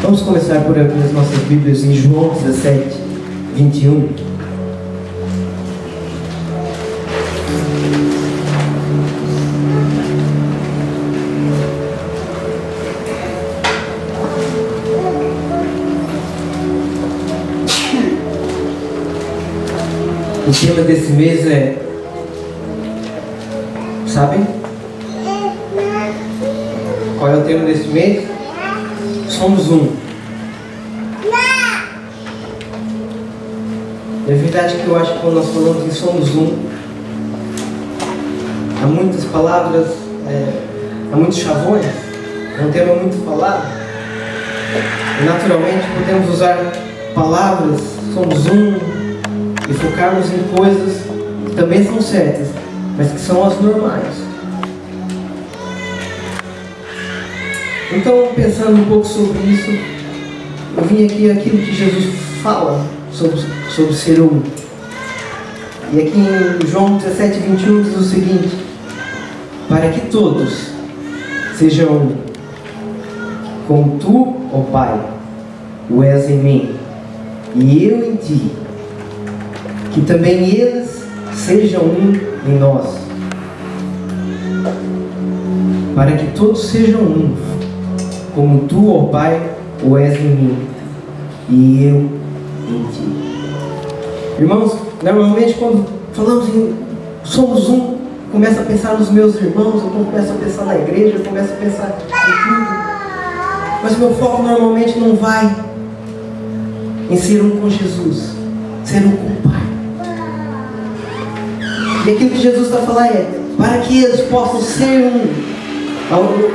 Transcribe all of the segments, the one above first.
Vamos começar por abrir as nossas Bíblias em João 17, 21. O tema desse mês é... Sabem? Qual é o tema desse mês? Somos um. É verdade que eu acho que quando nós falamos em somos um, há muitas palavras, há muitos chavões, é um tema muito falado. E naturalmente podemos usar palavras, somos um, e focarmos em coisas que também são certas, mas que são as normais. Então, pensando um pouco sobre isso, eu vim aqui aquilo que Jesus fala sobre ser um. E aqui em João 17, 21 diz o seguinte: para que todos sejam um, como tu, ó Pai, o és em mim, e eu em ti, que também eles sejam um em nós, para que todos sejam um, como tu, ó Pai, o és em mim, e eu em ti. Irmãos, normalmente quando falamos em somos um, começo a pensar nos meus irmãos, eu começo a pensar na igreja, eu começo a pensar em tudo. Mas meu foco normalmente não vai em ser um com Jesus, ser um com o Pai. E aquilo que Jesus está falando é, para que eles possam ser um.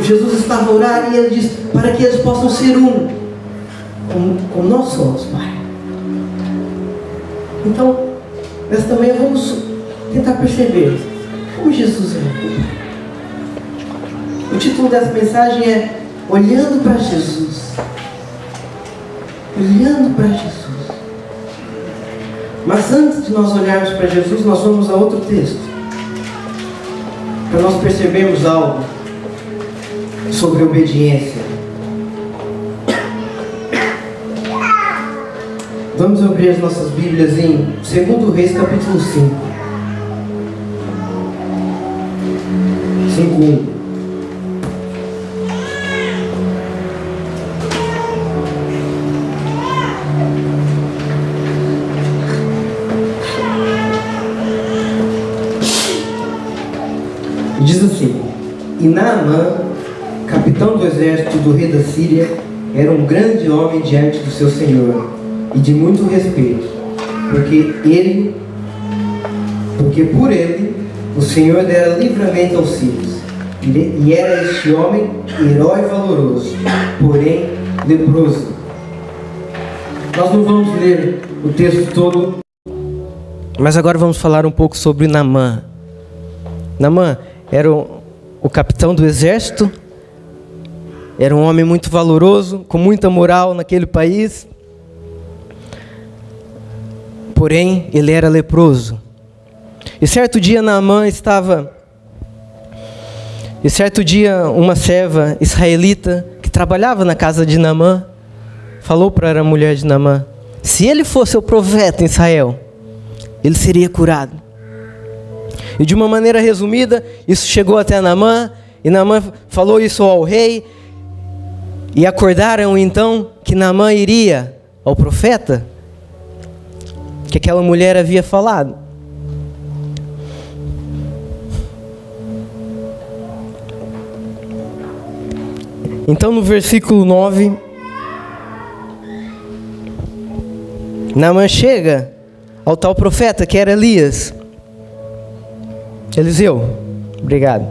Jesus estava a orar e ele diz, para que eles possam ser um, como nós somos, Pai. Então, nós também vamos tentar perceber como Jesus é. O título dessa mensagem é Olhando para Jesus. Olhando para Jesus. Mas antes de nós olharmos para Jesus, nós vamos a outro texto, para nós percebermos algo sobre obediência. Vamos abrir as nossas Bíblias em 2 Reis, capítulo 5. 5:1. Diz assim: e Naamã, capitão do exército do rei da Síria, era um grande homem diante do seu senhor e de muito respeito, porque por ele o Senhor dera livramento aos sírios, e era este homem herói valoroso, porém leproso. Nós não vamos ler o texto todo, mas agora vamos falar um pouco sobre Naamã. Naamã era o capitão do exército, era um homem muito valoroso, com muita moral naquele país, porém ele era leproso. E certo dia uma serva israelita que trabalhava na casa de Naamã falou para a mulher de Naamã: se ele fosse o profeta em Israel, ele seria curado. E de uma maneira resumida, isso chegou até Naamã, e Naamã falou isso ao rei, e acordaram então que Naamã iria ao profeta, que aquela mulher havia falado. Então no versículo 9, Naamã chega ao tal profeta que era Eliseu, obrigado.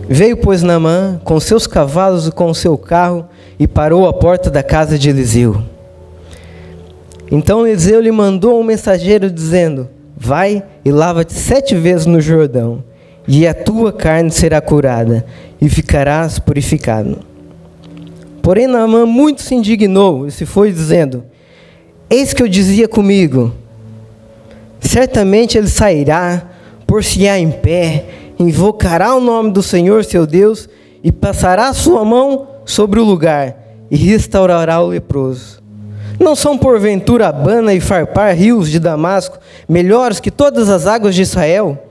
Veio, pois, Naamã com seus cavalos e com o seu carro e parou à porta da casa de Eliseu. Então Eliseu lhe mandou um mensageiro dizendo: vai e lava-te 7 vezes no Jordão, e a tua carne será curada, e ficarás purificado. Porém Naamã muito se indignou e se foi dizendo: eis que eu dizia comigo, certamente ele sairá, por-se-á em pé, invocará o nome do Senhor seu Deus, e passará a sua mão sobre o lugar e restaurará o leproso. Não são porventura Abana e Farpar, rios de Damasco, melhores que todas as águas de Israel?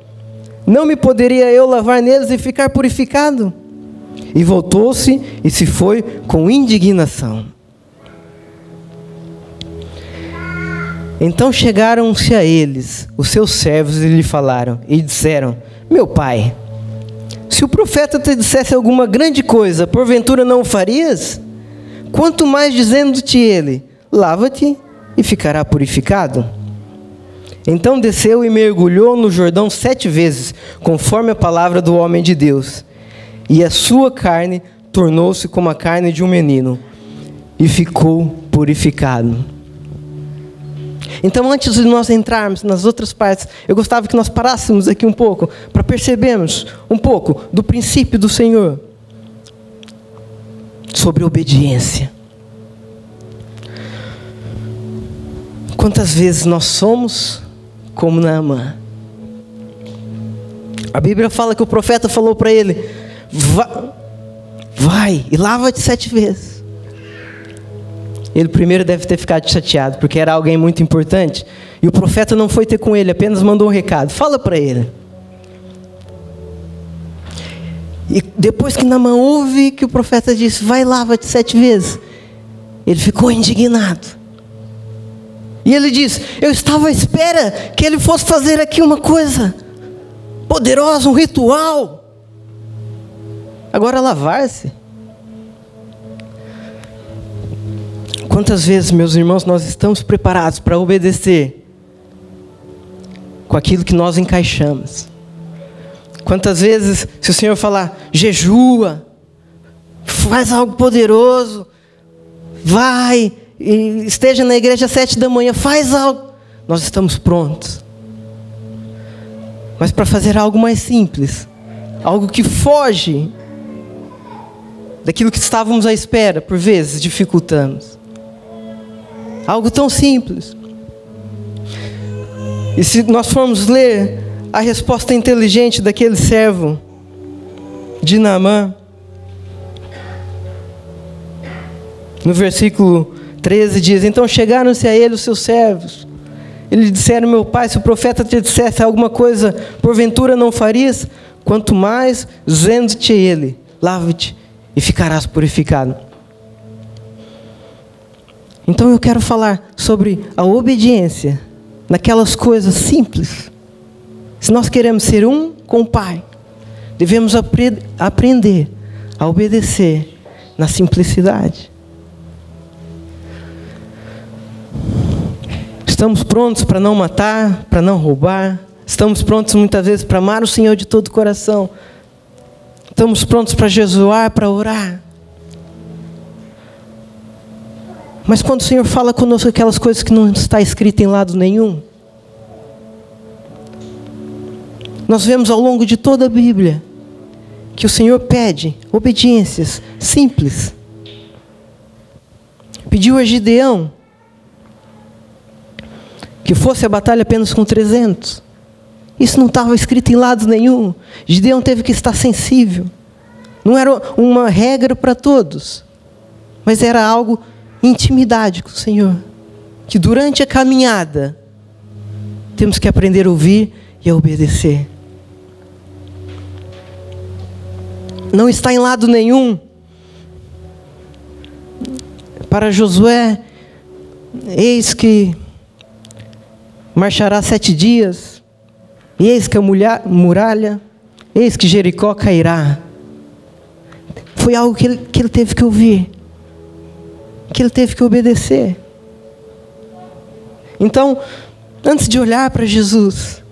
Não me poderia eu lavar neles e ficar purificado? E voltou-se e se foi com indignação. Então chegaram-se a eles, os seus servos, e lhe falaram, e disseram: meu pai, se o profeta te dissesse alguma grande coisa, porventura não o farias? Quanto mais dizendo-te ele: lava-te e ficará purificado. Então desceu e mergulhou no Jordão 7 vezes, conforme a palavra do homem de Deus. E a sua carne tornou-se como a carne de um menino, e ficou purificado. Então, antes de nós entrarmos nas outras partes, eu gostava que nós parássemos aqui um pouco, para percebermos um pouco do princípio do Senhor, sobre obediência. Quantas vezes nós somos como Naamã? A Bíblia fala que o profeta falou para ele: vai e lava-te 7 vezes. Ele primeiro deve ter ficado chateado, porque era alguém muito importante. E o profeta não foi ter com ele, apenas mandou um recado: fala para ele. E depois que Naamã ouve que o profeta disse: vai, lava-te 7 vezes, ele ficou indignado. E ele diz: eu estava à espera que ele fosse fazer aqui uma coisa poderosa, um ritual. Agora lavar-se. Quantas vezes, meus irmãos, nós estamos preparados para obedecer com aquilo que nós encaixamos? Quantas vezes, se o Senhor falar: jejua, faz algo poderoso, vai, e esteja na igreja às 7 da manhã, faz algo, nós estamos prontos. Mas para fazer algo mais simples, algo que foge daquilo que estávamos à espera, por vezes dificultamos. Algo tão simples. E se nós formos ler a resposta inteligente daquele servo de Naamã, no versículo 13 diz: então chegaram-se a ele os seus servos, e lhe disseram: meu pai, se o profeta te dissesse alguma coisa, porventura não farias? Quanto mais dizendo-te ele: lava-te e ficarás purificado. Então eu quero falar sobre a obediência naquelas coisas simples. Se nós queremos ser um com o Pai, devemos aprender a obedecer na simplicidade. Estamos prontos para não matar, para não roubar. Estamos prontos muitas vezes para amar o Senhor de todo o coração. Estamos prontos para jejuar, para orar. Mas quando o Senhor fala conosco aquelas coisas que não está escrito em lado nenhum, nós vemos ao longo de toda a Bíblia que o Senhor pede obediências simples. Pediu a Gideão que fosse a batalha apenas com 300. Isso não estava escrito em lado nenhum. Gideão teve que estar sensível. Não era uma regra para todos, mas era algo, intimidade com o Senhor, que durante a caminhada temos que aprender a ouvir e a obedecer. Não está em lado nenhum. Para Josué: eis que marchará 7 dias, e eis que a muralha, eis que Jericó cairá. Foi algo que ele teve que ouvir, que ele teve que obedecer. Então, antes de olhar para Jesus,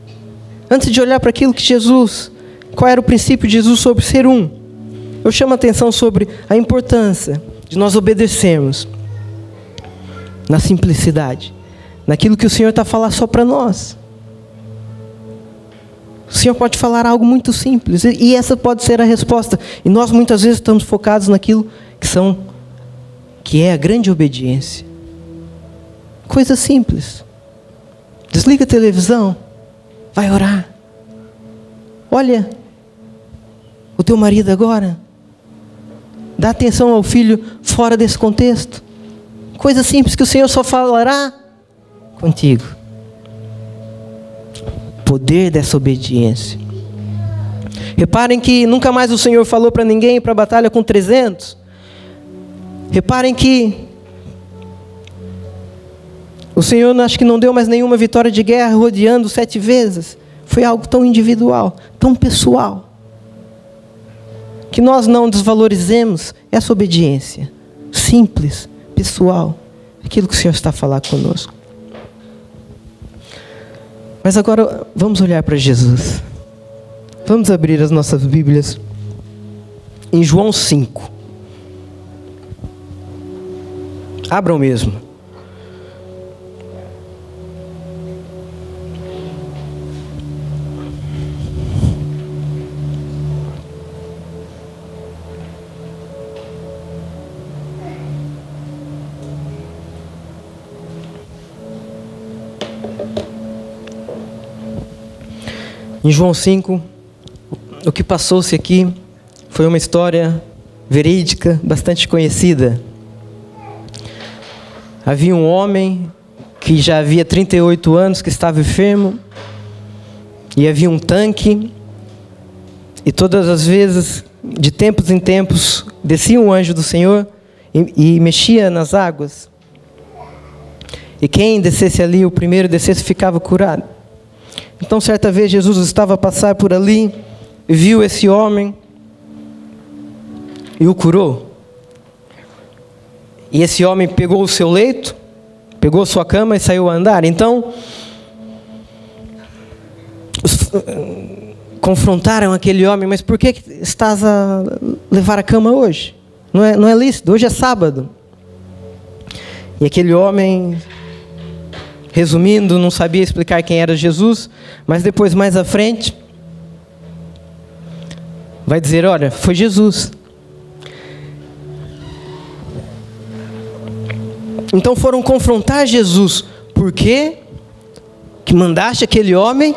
antes de olhar para aquilo que Jesus, qual era o princípio de Jesus sobre ser um, eu chamo a atenção sobre a importância de nós obedecermos na simplicidade, naquilo que o Senhor está a falar só para nós. O Senhor pode falar algo muito simples, e essa pode ser a resposta. E nós muitas vezes estamos focados naquilo que é a grande obediência. Coisa simples. Desliga a televisão, vai orar. Olha o teu marido agora. Dá atenção ao filho fora desse contexto. Coisa simples que o Senhor só falará contigo. Poder dessa obediência. Reparem que nunca mais o Senhor falou para ninguém ir para a batalha com 300. Reparem que o Senhor acho que não deu mais nenhuma vitória de guerra rodeando 7 vezes. Foi algo tão individual, tão pessoal. Que nós não desvalorizemos essa obediência. Simples, pessoal. Aquilo que o Senhor está a falar conosco. Mas agora vamos olhar para Jesus. Vamos abrir as nossas Bíblias em João 5. Abram mesmo. Em João 5, o que passou-se aqui foi uma história verídica, bastante conhecida. Havia um homem que já havia 38 anos, que estava enfermo, e havia um tanque, e todas as vezes, de tempos em tempos, descia um anjo do Senhor e mexia nas águas. E quem descesse ali, o primeiro descesse, ficava curado. Então, certa vez, Jesus estava a passar por ali, viu esse homem e o curou. E esse homem pegou o seu leito, pegou sua cama e saiu a andar. Então, confrontaram aquele homem, mas por que estás a levar a cama hoje? Não é lícito, hoje é sábado. E aquele homem, resumindo, não sabia explicar quem era Jesus, mas depois, mais à frente, vai dizer, olha, foi Jesus. Então foram confrontar Jesus. Por que que mandaste aquele homem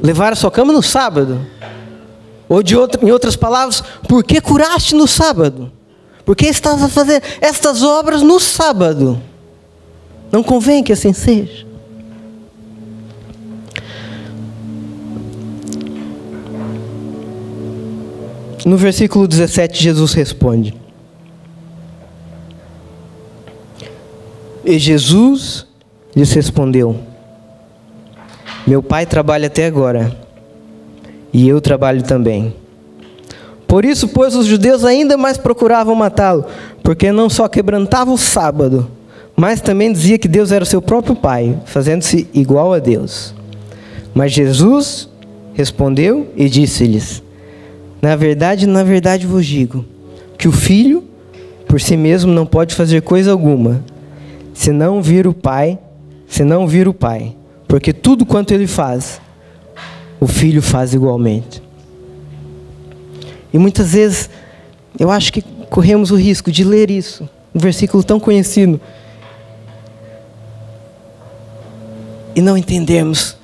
levar a sua cama no sábado? Ou em outras palavras, por que curaste no sábado? Por que estás a fazer estas obras no sábado? Não convém que assim seja. No versículo 17, Jesus responde. E Jesus lhes respondeu: meu Pai trabalha até agora, e eu trabalho também. Por isso, pois, os judeus ainda mais procuravam matá-lo, porque não só quebrantava o sábado, mas também dizia que Deus era o seu próprio Pai, fazendo-se igual a Deus. Mas Jesus respondeu e disse-lhes: na verdade vos digo, que o Filho, por si mesmo, não pode fazer coisa alguma, se não vir o Pai, porque tudo quanto ele faz, o Filho faz igualmente. E muitas vezes, eu acho que corremos o risco de ler isso, um versículo tão conhecido, e não entendermos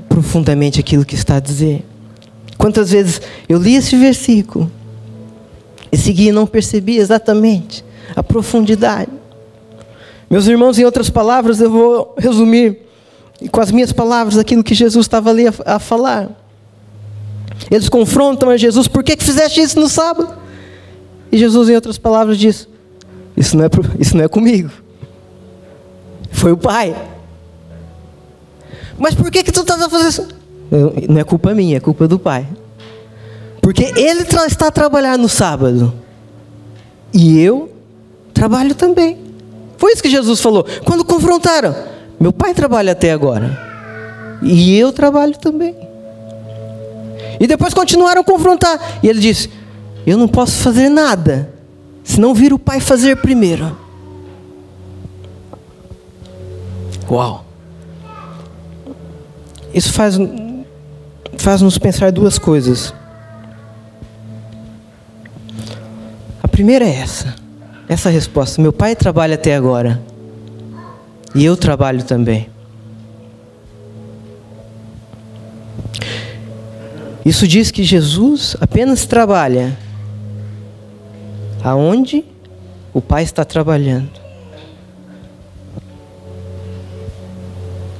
profundamente aquilo que está a dizer. Quantas vezes eu li esse versículo e segui e não percebi exatamente a profundidade. Meus irmãos, em outras palavras, eu vou resumir com as minhas palavras aquilo que Jesus estava ali a falar. Eles confrontam a Jesus: por que fizeste isso no sábado? E Jesus, em outras palavras, diz: isso não é comigo, foi o Pai. Mas por que tu estás a fazer isso? Não é culpa minha, é culpa do Pai. Porque Ele está a trabalhar no sábado, e eu trabalho também. Foi isso que Jesus falou. Quando confrontaram: meu Pai trabalha até agora, e eu trabalho também. E depois continuaram a confrontar, e Ele disse: eu não posso fazer nada, se não vir o Pai fazer primeiro. Uau! Isso faz-nos pensar duas coisas. A primeira é essa resposta: meu Pai trabalha até agora, e eu trabalho também. Isso diz que Jesus apenas trabalha aonde o Pai está trabalhando.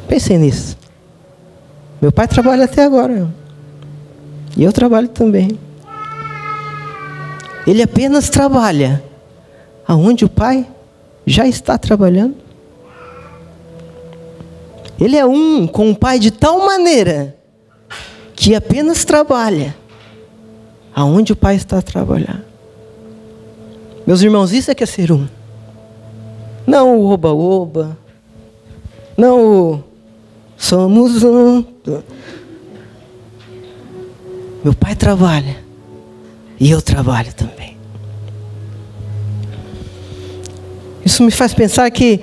Pensem nisso. Meu pai trabalha até agora. E eu trabalho também. Ele apenas trabalha aonde o Pai já está trabalhando. Ele é um com o Pai de tal maneira que apenas trabalha aonde o Pai está a trabalhar. Meus irmãos, isso é que é ser um. Não o oba-oba. Não o somos um. Meu Pai trabalha e eu trabalho também. Isso me faz pensar que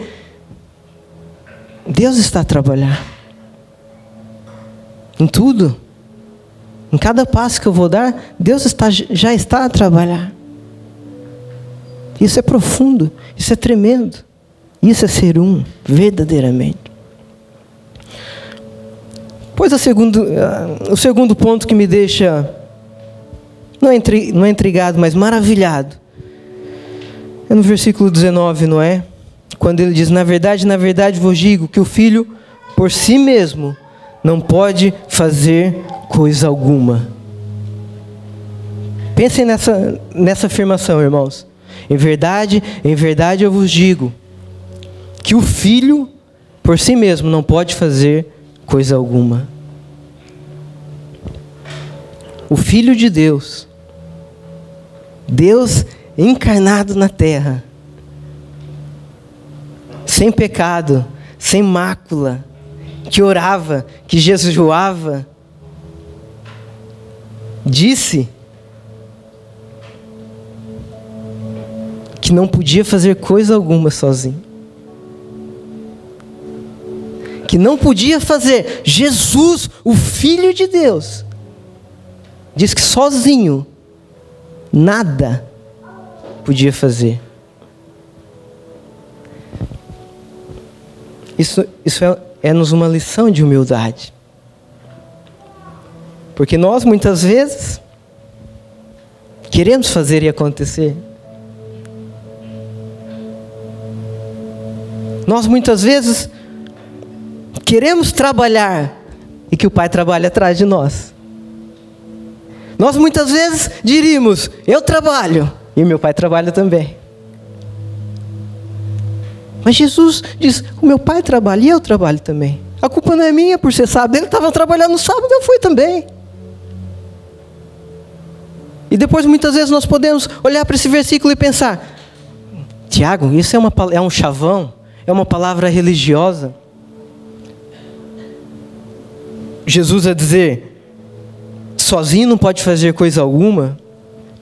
Deus está a trabalhar em tudo. Em cada passo que eu vou dar, Deus já está a trabalhar. Isso é profundo, isso é tremendo. Isso é ser um, verdadeiramente. Pois o segundo ponto que me deixa, não é intrigado, mas maravilhado, é no versículo 19, não é? Quando ele diz, na verdade vos digo que o Filho, por si mesmo, não pode fazer coisa alguma. Pensem nessa afirmação, irmãos. Em verdade eu vos digo que o Filho, por si mesmo, não pode fazer coisa alguma. O Filho de Deus, Deus encarnado na terra, sem pecado, sem mácula, que orava, que jejuava, disse que não podia fazer coisa alguma sozinho. Que não podia fazer. Jesus, o Filho de Deus, diz que sozinho nada podia fazer. Isso é-nos uma lição de humildade. Porque nós muitas vezes queremos fazer e acontecer. Nós muitas vezes queremos trabalhar e que o Pai trabalhe atrás de nós. Nós muitas vezes diríamos, eu trabalho e meu Pai trabalha também. Mas Jesus diz, o meu Pai trabalha e eu trabalho também. A culpa não é minha por ser sábado, ele estava trabalhando no sábado, eu fui também. E depois muitas vezes nós podemos olhar para esse versículo e pensar, Tiago, isso é um chavão, é uma palavra religiosa. Jesus a dizer, sozinho não pode fazer coisa alguma.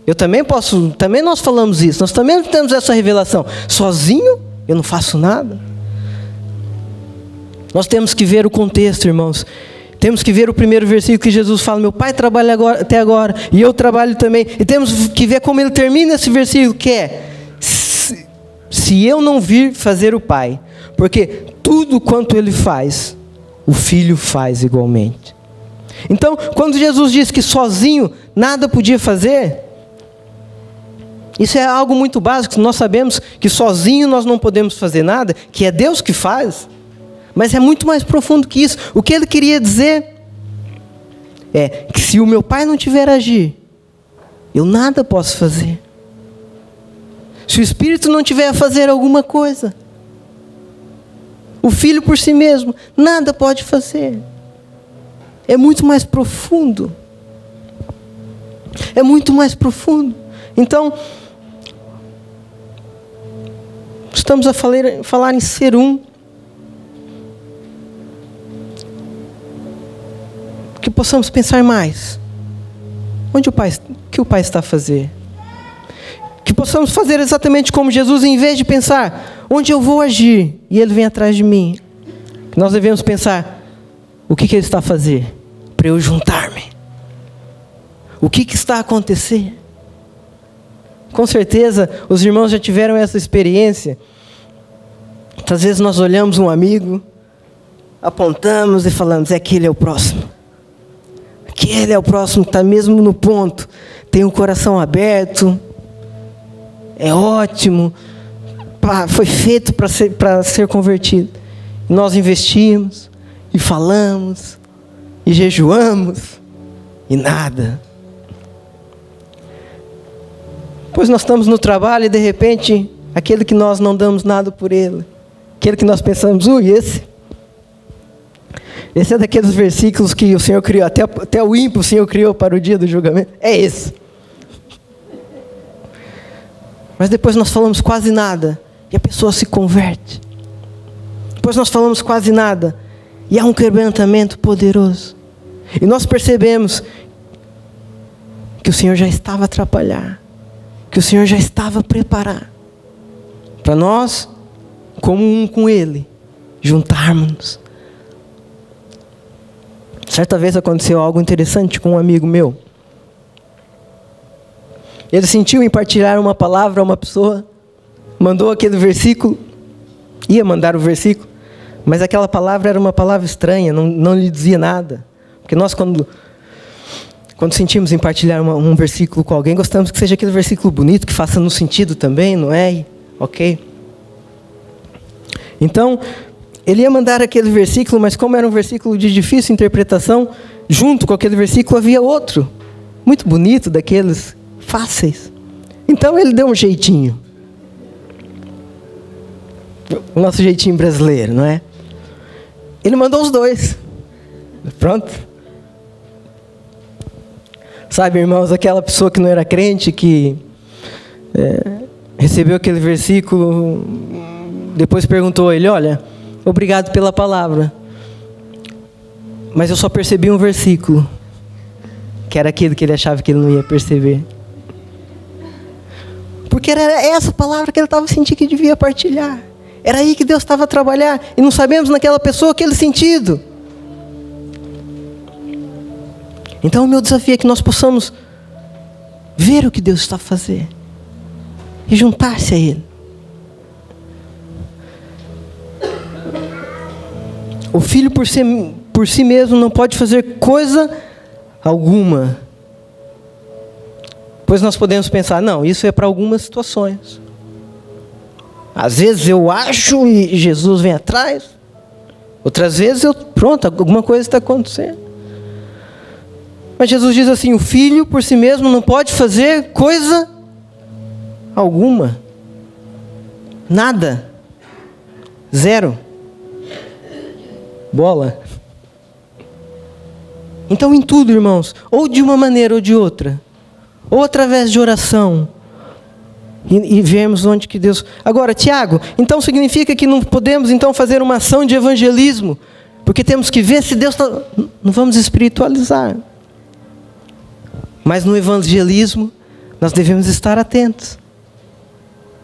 Eu também posso, também nós falamos isso, nós também temos essa revelação. Sozinho eu não faço nada. Nós temos que ver o contexto, irmãos. Temos que ver o primeiro versículo que Jesus fala, meu Pai trabalha até agora e eu trabalho também. E temos que ver como ele termina esse versículo, que é, se eu não vir fazer o Pai, porque tudo quanto ele faz, o Filho faz igualmente. Então, quando Jesus disse que sozinho nada podia fazer, isso é algo muito básico. Nós sabemos que sozinho nós não podemos fazer nada, que é Deus que faz. Mas é muito mais profundo que isso. O que ele queria dizer é que se o meu Pai não tiver a agir, eu nada posso fazer. Se o Espírito não tiver a fazer alguma coisa, o Filho por si mesmo nada pode fazer. É muito mais profundo. É muito mais profundo. Então, estamos a falar em ser um. Que possamos pensar mais. O que o Pai está a fazer? Que possamos fazer exatamente como Jesus, em vez de pensar, onde eu vou agir, e Ele vem atrás de mim. Nós devemos pensar, o que Ele está a fazer? Para eu juntar-me. O que está a acontecer? Com certeza, os irmãos já tiveram essa experiência. Às vezes nós olhamos um amigo, apontamos e falamos, aquele é o próximo. Aquele é o próximo que está mesmo no ponto. Tem o coração aberto. é ótimo, foi feito para ser convertido. E nós investimos, e falamos, e jejuamos, e nada. Pois nós estamos no trabalho e de repente, aquele que nós não damos nada por ele, aquele que nós pensamos, esse é daqueles versículos que o Senhor criou, até o ímpio o Senhor criou para o dia do julgamento, é esse. Mas depois nós falamos quase nada, e a pessoa se converte. Depois nós falamos quase nada, e há um quebrantamento poderoso. E nós percebemos que o Senhor já estava a atrapalhar, que o Senhor já estava a preparar, para nós, como um com Ele, juntarmos-nos. Certa vez aconteceu algo interessante com um amigo meu. Ele sentiu em partilhar uma palavra a uma pessoa, mandou aquele versículo, ia mandar o versículo, mas aquela palavra era uma palavra estranha, não lhe dizia nada. Porque nós, quando sentimos em partilhar um versículo com alguém, gostamos que seja aquele versículo bonito, que faça no sentido também, não é? Ok? Então, ele ia mandar aquele versículo, mas como era um versículo de difícil interpretação, junto com aquele versículo havia outro, muito bonito, daqueles fáceis. Então ele deu um jeitinho. O nosso jeitinho brasileiro, não é? Ele mandou os dois. Pronto. Sabe, irmãos, aquela pessoa que não era crente, que recebeu aquele versículo, depois perguntou a ele, olha, obrigado pela palavra, mas eu só percebi um versículo, que era aquilo que ele achava que ele não ia perceber. Porque era essa palavra que ele estava sentindo que devia partilhar. Era aí que Deus estava a trabalhar. E não sabemos naquela pessoa aquele sentido. Então o meu desafio é que nós possamos ver o que Deus está a fazer. E juntar-se a Ele. O filho por si mesmo não pode fazer coisa alguma. Pois nós podemos pensar, não, isso é para algumas situações. Às vezes eu acho e Jesus vem atrás. Outras vezes pronto, alguma coisa está acontecendo. Mas Jesus diz assim, o filho por si mesmo não pode fazer coisa alguma. Nada. Zero. Bola. Então em tudo, irmãos, ou de uma maneira ou de outra, ou através de oração, e vemos onde que Deus... Agora, Tiago, então significa que não podemos então fazer uma ação de evangelismo, porque temos que ver se Deus está... Não vamos espiritualizar. Mas no evangelismo, nós devemos estar atentos.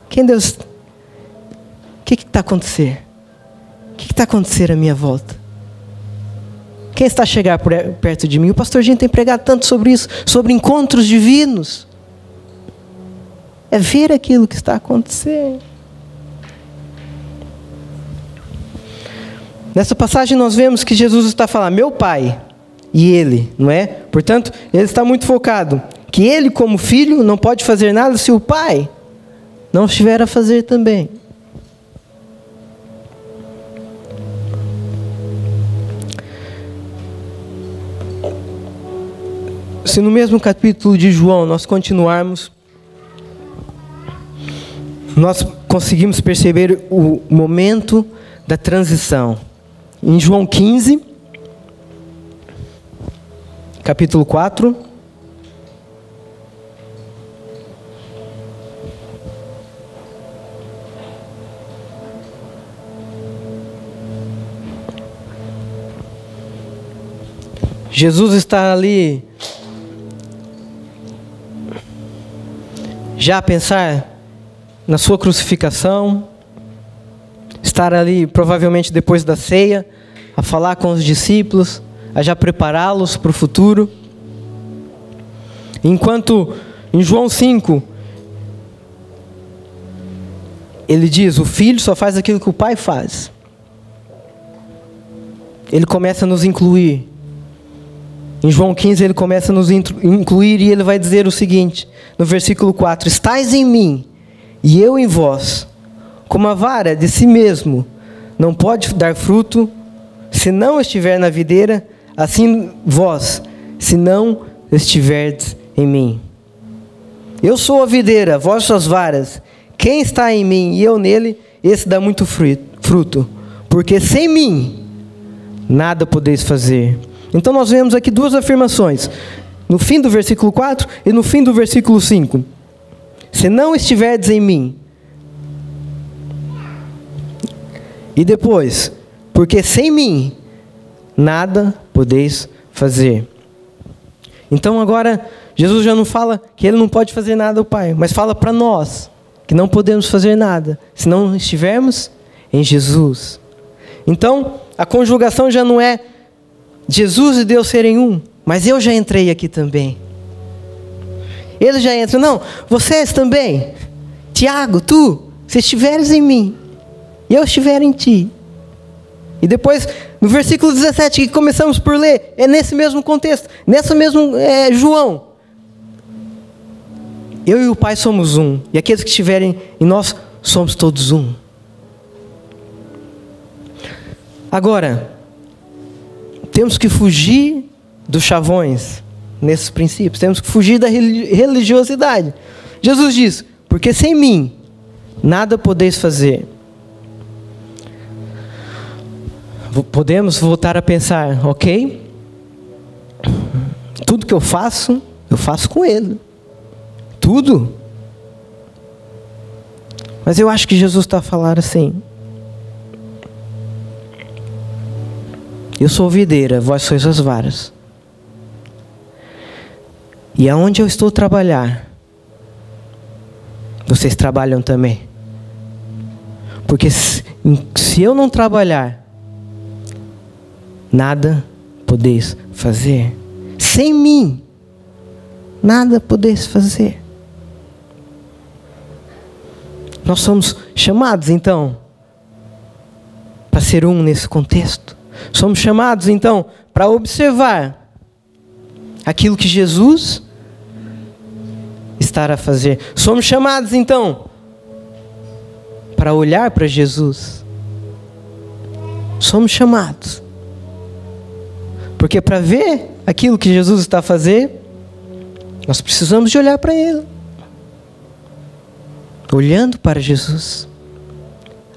Quem Deus... O que está acontecendo? O que está acontecendo à minha volta? Quem está a chegar perto de mim? O pastor Gino tem pregado tanto sobre isso, sobre encontros divinos. É ver aquilo que está acontecendo. Nessa passagem nós vemos que Jesus está falando, meu Pai e Ele, não é? Portanto, Ele está muito focado, que Ele como filho não pode fazer nada se o Pai não estiver a fazer também. Se no mesmo capítulo de João nós continuarmos, nós conseguimos perceber o momento da transição. Em João 15, capítulo 4, Jesus está ali já a pensar na sua crucificação, estar ali provavelmente depois da ceia, a falar com os discípulos, a já prepará-los para o futuro. Enquanto em João 5, ele diz, o filho só faz aquilo que o pai faz. Ele começa a nos incluir. Em João 15 ele começa a nos incluir e ele vai dizer o seguinte, no versículo 4, estais em mim e eu em vós. Como a vara de si mesmo não pode dar fruto se não estiver na videira, assim vós, se não estiverdes em mim. Eu sou a videira, vós sois as varas. Quem está em mim e eu nele, esse dá muito fruto. Porque sem mim, nada podeis fazer. Então nós vemos aqui duas afirmações. No fim do versículo 4 e no fim do versículo 5. Se não estiverdes em mim. E depois, porque sem mim, nada podeis fazer. Então agora, Jesus já não fala que Ele não pode fazer nada ao Pai, mas fala para nós que não podemos fazer nada se não estivermos em Jesus. Então, a conjugação já não é Jesus e Deus serem um, mas eu já entrei aqui também. Ele já entra, não, vocês também, Tiago, tu, se estiveres em mim, e eu estiver em ti. E depois, no versículo 17, que começamos por ler, é nesse mesmo contexto, nessa mesmo João. Eu e o Pai somos um, e aqueles que estiverem em nós, somos todos um. Agora, temos que fugir dos chavões, nesses princípios, temos que fugir da religiosidade. Jesus diz, porque sem mim, nada podeis fazer. Podemos voltar a pensar, ok? Tudo que eu faço com Ele. Tudo. Mas eu acho que Jesus está a falar assim. Eu sou a videira, vós sois as varas. E aonde eu estou a trabalhar, vocês trabalham também. Porque se eu não trabalhar, nada podeis fazer. Sem mim, nada podeis fazer. Nós somos chamados, então, para ser um nesse contexto. Somos chamados, então, para observar aquilo que Jesus está a fazer. Somos chamados, então, para olhar para Jesus. Somos chamados. Porque para ver aquilo que Jesus está a fazer, nós precisamos de olhar para Ele. Olhando para Jesus.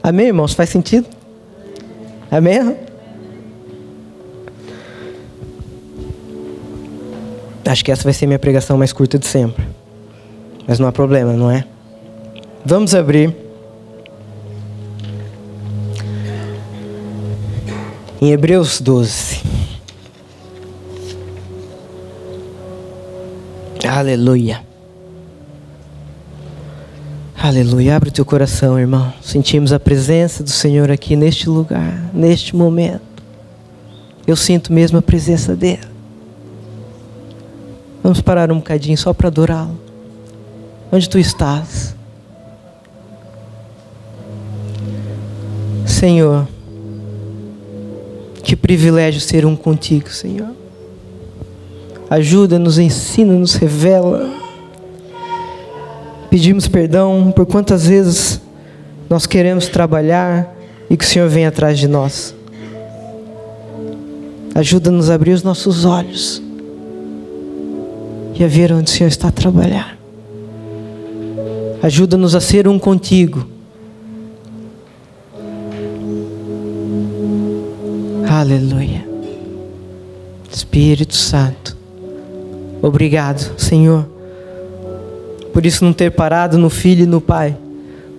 Amém, irmãos? Faz sentido? Amém? Acho que essa vai ser minha pregação mais curta de sempre. Mas não há problema, não é? Vamos abrir em Hebreus 12. Aleluia. Aleluia. Abre o teu coração, irmão. Sentimos a presença do Senhor aqui neste lugar, neste momento. Eu sinto mesmo a presença dEle. Vamos parar um bocadinho só para adorá-lo. Onde tu estás? Senhor, que privilégio ser um contigo, Senhor. Ajuda-nos, ensina-nos, revela. Pedimos perdão por quantas vezes nós queremos trabalhar e que o Senhor venha atrás de nós. Ajuda-nos a abrir os nossos olhos e a ver onde o Senhor está a trabalhar. Ajuda-nos a ser um contigo. Aleluia. Espírito Santo, obrigado, Senhor, por isso não ter parado no Filho e no Pai,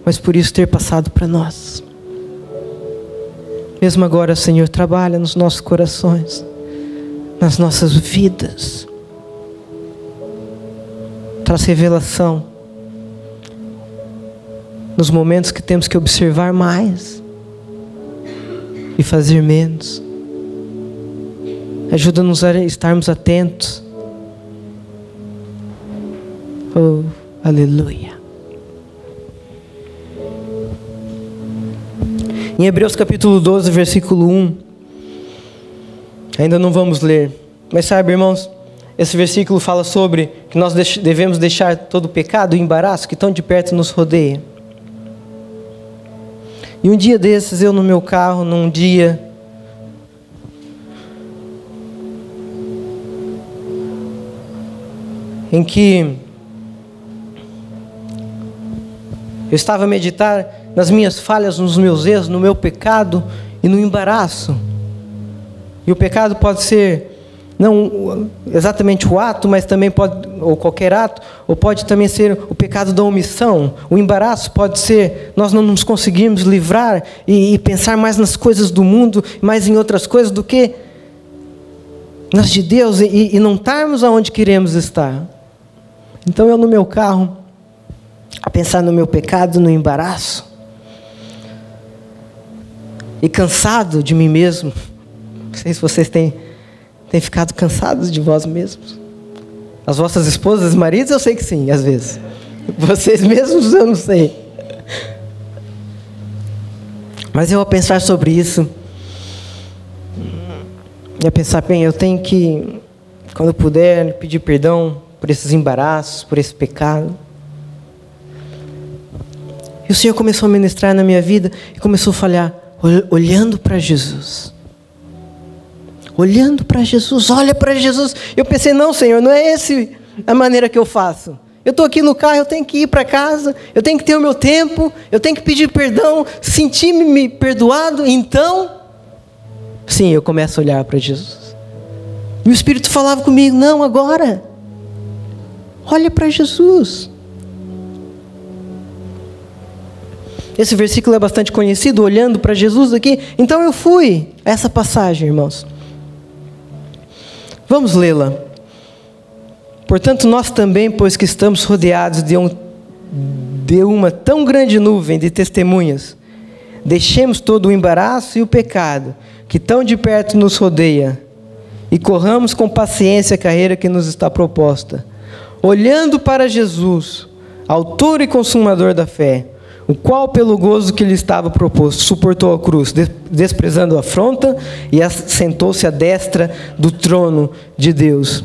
mas por isso ter passado para nós. Mesmo agora, Senhor, trabalha nos nossos corações, nas nossas vidas. Traz revelação nos momentos que temos que observar mais e fazer menos. Ajuda-nos a estarmos atentos. Oh, aleluia. Em Hebreus capítulo 12, versículo 1. Ainda não vamos ler. Mas sabe, irmãos, esse versículo fala sobre que nós devemos deixar todo o pecado e embaraço que tão de perto nos rodeia. E um dia desses, eu no meu carro, num dia em que eu estava a meditar nas minhas falhas, nos meus erros, no meu pecado e no embaraço. E o pecado pode ser não exatamente o ato, mas também pode, ou qualquer ato, ou pode também ser o pecado da omissão. O embaraço pode ser nós não nos conseguirmos livrar e pensar mais nas coisas do mundo, mais em outras coisas do que nas de Deus, e não estarmos aonde queremos estar. Então eu no meu carro, a pensar no meu pecado, no embaraço, e cansado de mim mesmo. Não sei se vocês têm ficado cansados de vós mesmos. As vossas esposas, maridos, eu sei que sim, às vezes. Vocês mesmos, eu não sei. Mas eu, a pensar sobre isso, e a pensar, bem, eu tenho que, quando eu puder, pedir perdão por esses embaraços, por esse pecado. E o Senhor começou a ministrar na minha vida e começou a falar, olhando para Jesus. Olhando para Jesus, olha para Jesus. Eu pensei, não, Senhor, não é essa a maneira que eu faço. Eu estou aqui no carro, eu tenho que ir para casa, eu tenho que ter o meu tempo, eu tenho que pedir perdão, sentir-me perdoado. Então, sim, eu começo a olhar para Jesus. E o Espírito falava comigo, não, agora. Olha para Jesus. Esse versículo é bastante conhecido, olhando para Jesus aqui. Então eu fui a essa passagem, irmãos. Vamos lê-la. Portanto, nós também, pois que estamos rodeados de uma tão grande nuvem de testemunhas, deixemos todo o embaraço e o pecado, que tão de perto nos rodeia, e corramos com paciência a carreira que nos está proposta, olhando para Jesus, autor e consumador da fé, o qual, pelo gozo que lhe estava proposto, suportou a cruz, desprezando a afronta, e assentou-se à destra do trono de Deus.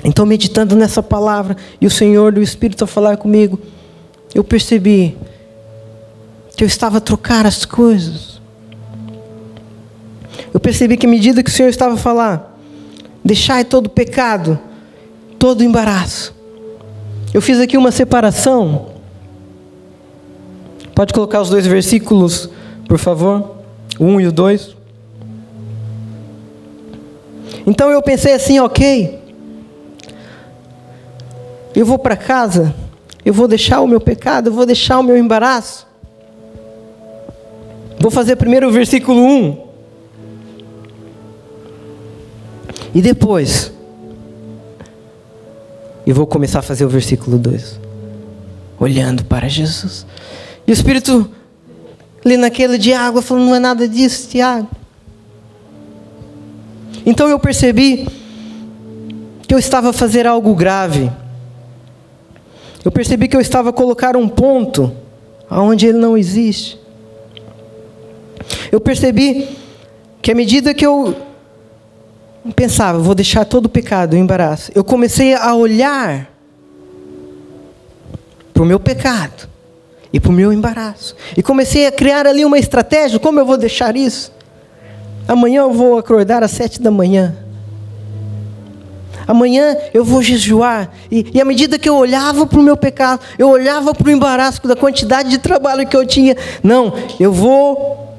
Então, meditando nessa palavra, e o Senhor e o Espírito a falar comigo, eu percebi que eu estava a trocar as coisas. Eu percebi que à medida que o Senhor estava a falar, deixai todo pecado, todo embaraço. Eu fiz aqui uma separação. Pode colocar os dois versículos, por favor, o 1 e o 2. Então eu pensei assim, ok, eu vou para casa, eu vou deixar o meu pecado, eu vou deixar o meu embaraço. Vou fazer primeiro o versículo 1. E depois, eu vou começar a fazer o versículo 2. Olhando para Jesus. E o Espírito, ali naquele de água, falou, não é nada disso, Tiago. Então eu percebi que eu estava a fazer algo grave. Eu percebi que eu estava a colocar um ponto onde ele não existe. Eu percebi que à medida que eu pensava, vou deixar todo o pecado, o embaraço, eu comecei a olhar para o meu pecado e para o meu embaraço. E comecei a criar ali uma estratégia, como eu vou deixar isso? Amanhã eu vou acordar às 7 da manhã. Amanhã eu vou jejuar. E à medida que eu olhava para o meu pecado, eu olhava para o embaraço da quantidade de trabalho que eu tinha. Não, eu vou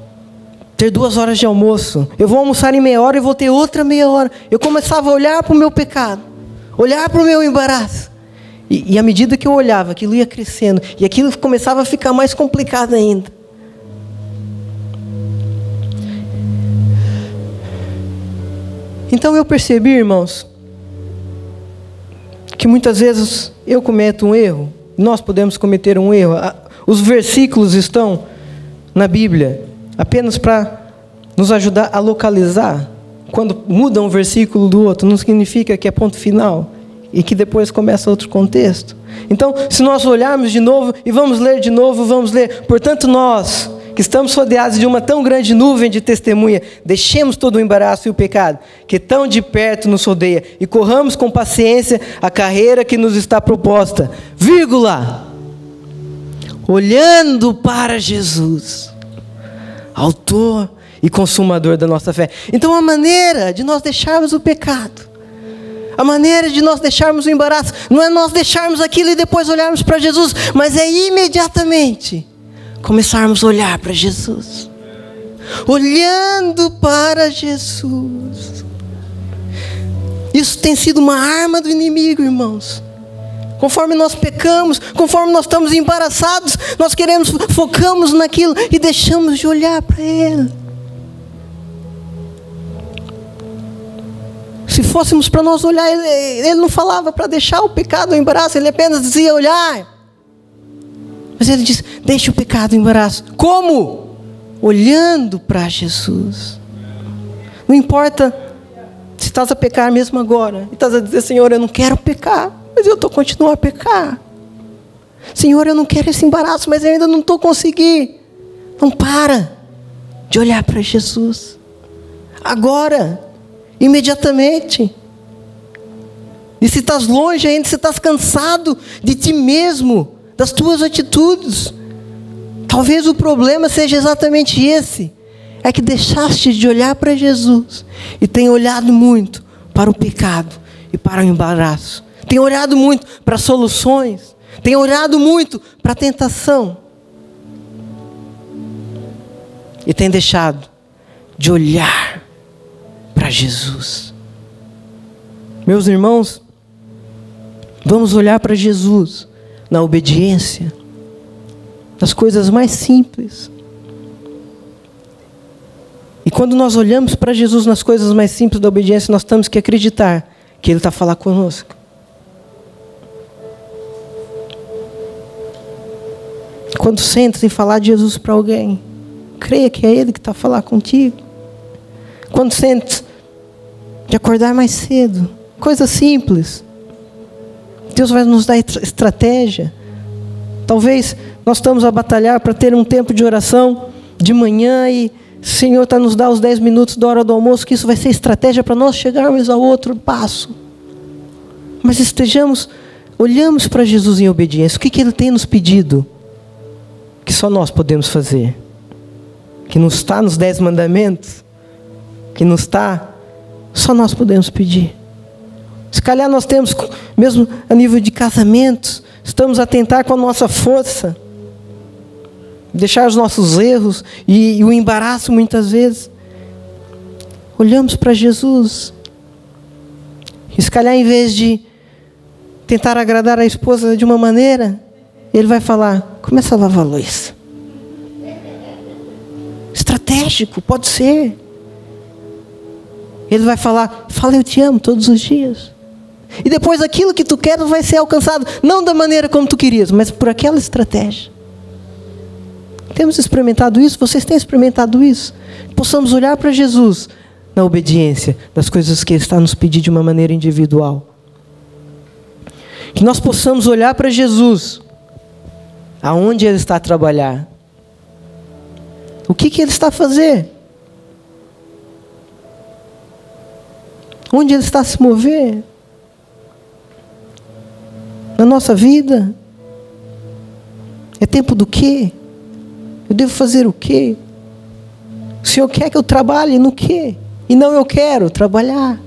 ter 2 horas de almoço. Eu vou almoçar em meia hora e vou ter outra meia hora. Eu começava a olhar para o meu pecado, olhar para o meu embaraço. E à medida que eu olhava, aquilo ia crescendo. E aquilo começava a ficar mais complicado ainda. Então eu percebi, irmãos, que muitas vezes eu cometo um erro. Nós podemos cometer um erro. Os versículos estão na Bíblia apenas para nos ajudar a localizar. Quando muda um versículo do outro, não significa que é ponto final e que depois começa outro contexto. Então, se nós olharmos de novo e vamos ler de novo, vamos ler. Portanto, nós que estamos rodeados de uma tão grande nuvem de testemunha, deixemos todo o embaraço e o pecado que tão de perto nos rodeia e corramos com paciência a carreira que nos está proposta. Vírgula. olhando para Jesus, autor e consumador da nossa fé. Então a maneira de nós deixarmos o pecado, a maneira de nós deixarmos o embaraço, não é nós deixarmos aquilo e depois olharmos para Jesus, mas é imediatamente começarmos a olhar para Jesus. Olhando para Jesus. Isso tem sido uma arma do inimigo, irmãos. Conforme nós pecamos, conforme nós estamos embaraçados, nós focamos naquilo e deixamos de olhar para Ele. Se fôssemos para nós olhar, ele não falava para deixar o pecado, o embaraço, ele apenas dizia olhar. Mas ele diz, deixe o pecado, o embaraço. Como? Olhando para Jesus. Não importa se estás a pecar mesmo agora, e estás a dizer, Senhor, eu não quero pecar, mas eu estou continuando a pecar. Senhor, eu não quero esse embaraço, mas eu ainda não estou conseguindo. Não para de olhar para Jesus. Agora, imediatamente. E se estás longe ainda, se estás cansado de ti mesmo, das tuas atitudes, talvez o problema seja exatamente esse. É que deixaste de olhar para Jesus e tem olhado muito para o pecado e para o embaraço. Tem olhado muito para soluções. Tem olhado muito para a tentação. E tem deixado de olhar para Jesus. Meus irmãos, vamos olhar para Jesus na obediência, nas coisas mais simples. E quando nós olhamos para Jesus nas coisas mais simples da obediência, nós temos que acreditar que Ele está a falar conosco. Quando sentes em falar de Jesus para alguém, creia que é Ele que está a falar contigo. Quando sentes de acordar mais cedo, coisa simples, Deus vai nos dar estratégia. Talvez nós estamos a batalhar para ter um tempo de oração de manhã e o Senhor está nos dar os 10 minutos da hora do almoço, que isso vai ser estratégia para nós chegarmos ao outro passo. Mas olhamos para Jesus em obediência. O que Ele tem nos pedido? Que só nós podemos fazer. Que não está nos 10 mandamentos. Que não está, só nós podemos pedir. Se calhar nós temos, mesmo a nível de casamentos, estamos a tentar com a nossa força deixar os nossos erros e o embaraço muitas vezes. Olhamos para Jesus. E se calhar em vez de tentar agradar a esposa de uma maneira, Ele vai falar, começa a lavar a louça. Estratégico, pode ser. Ele vai falar, fala eu te amo todos os dias. E depois aquilo que tu queres vai ser alcançado, não da maneira como tu querias, mas por aquela estratégia. Temos experimentado isso? Vocês têm experimentado isso? Possamos olhar para Jesus na obediência das coisas que Ele está nos pedindo de uma maneira individual. Que nós possamos olhar para Jesus aonde Ele está a trabalhar. O que Ele está a fazer? Onde Ele está a se mover? Na nossa vida? É tempo do quê? Eu devo fazer o quê? O Senhor quer que eu trabalhe no quê? E não eu quero trabalhar.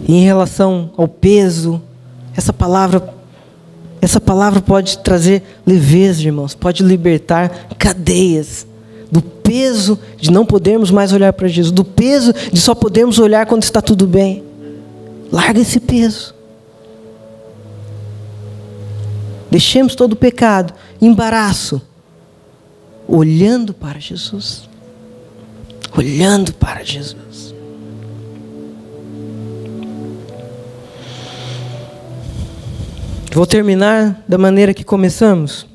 E em relação ao peso, essa palavra pode trazer leveza, irmãos. Pode libertar cadeias do peso de não podermos mais olhar para Jesus, do peso de só podermos olhar quando está tudo bem. Larga esse peso. Deixemos todo o pecado, embaraço, olhando para Jesus. Olhando para Jesus. Vou terminar da maneira que começamos.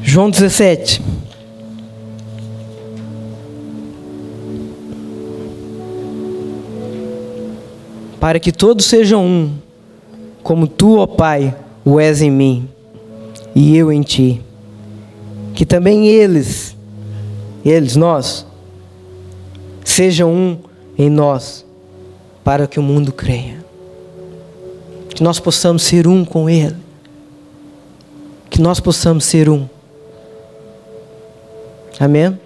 João 17. Para que todos sejam um, como tu, ó Pai, o és em mim, e eu em ti. Que também nós, sejam um em nós, para que o mundo creia. Que nós possamos ser um com Ele. Que nós possamos ser um. Amém?